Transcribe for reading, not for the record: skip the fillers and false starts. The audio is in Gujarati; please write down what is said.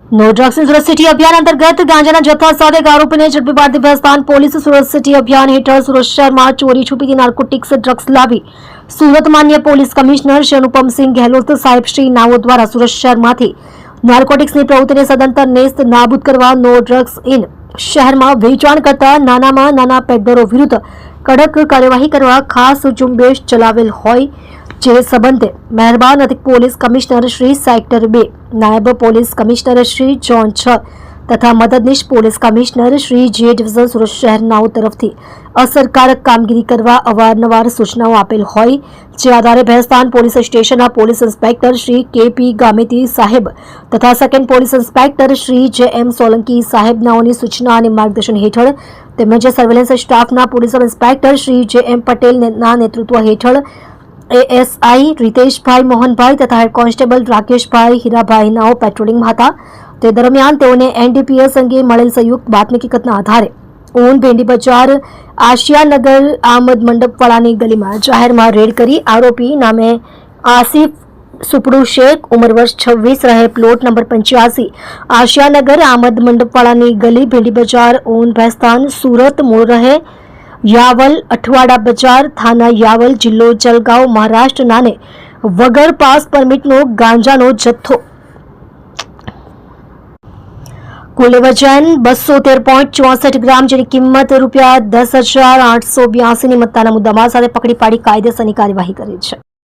નો ડ્રગ્સ સુરત સિટી અભિયાન અંતર્ગત ગાંજાના જથ્થા સાથે એક આરોપીને ઝડપી પાડતી ભેસ્તાન પોલીસ સુરત સિટી અભિયાન હેઠળ સુરત શહેરમાં ચોરી છુપીથી નાર્કોટિક્સ ડ્રગ્સ લાવી સુરત માન્ય પોલીસ કમિશનર શ્રી અનુપમસિંહ ગેહલોત સાહેબ શ્રી નાઓ દ્વારા સુરત શહેરમાંથી નાર્કોટિક્સની પ્રવૃત્તિને સદંતર નેસ્ત નાબૂદ કરવા નો ડ્રગ્સ ઇન શહેરમાં વેચાણ કરતા નાનામાં નાના પેડલરો વિરુદ્ધ કડક કાર્યવાહી કરવા ખાસ ઝુંબેશ ચલાવેલ હોય જે સંબંધે મહેરબાન અધિક પોલીસ કમિશનર શ્રી સેક્ટર 2 નાયબ પોલીસ કમિશનર શ્રી ઝોન 6 તથા મદદનીશ પોલીસ કમિશનર શ્રી જે ડિવિઝન સુરત શહેરનાઓ તરફથી અસરકારક કામગીરી કરવા અવારનવાર સૂચનાઓ આપેલ હોય જે આધારે ભેસ્તાન પોલીસ સ્ટેશનના police inspector Shri K P. Gameti saheb તથા second police inspector Shri J M. Solanki સાહેબનાઓની સૂચના અને માર્ગદર્શન હેઠળ તેમજ સર્વેલન્સ સ્ટાફના પોલીસ ઇન્સ્પેક્ટર શ્રી જે.એમ. પટેલના નેતૃત્વ હેઠળ એએસઆઈ રીતેશભાઈ મોહનભાઈ તથા હેડ કોન્સ્ટેબલ રાકેશભાઈ હીરાભાઈનાઓ પેટ્રોલિંગમાં હતા તે દરમિયાન તેઓને એનડીપીએસ અંગે મળેલ સંયુક્ત બાતમી હકીકતના આધારે ઊન ભેંડી બજાર આશિયાનગર આમદ મંડપવાળાની ગલીમાં જાહેરમાં રેડ કરી આરોપી નામે આસિફ સુપડુ શેખ ઉંમર વર્ષ 26 રહે પ્લોટ નંબર 85 આશિયાનગર આમદ મંડપવાળાની ગલી ભેંડી બજાર ઊન ભેસ્તાન સુરત મૂળ રહે યાવલ અઠવાડા બજાર થાના યાવલ જિલ્લો જલગાંવ મહારાષ્ટ્ર નાને વગર પાસ પરમિટનો ગાંજાનો જથ્થો કુલ વજન 213.64 ગ્રામ જેની કિંમત ₹10,882 ની મત્તાના મુદ્દામાલ સાથે પકડી પાડી કાયદેસરની કાર્યવાહી કરી છે।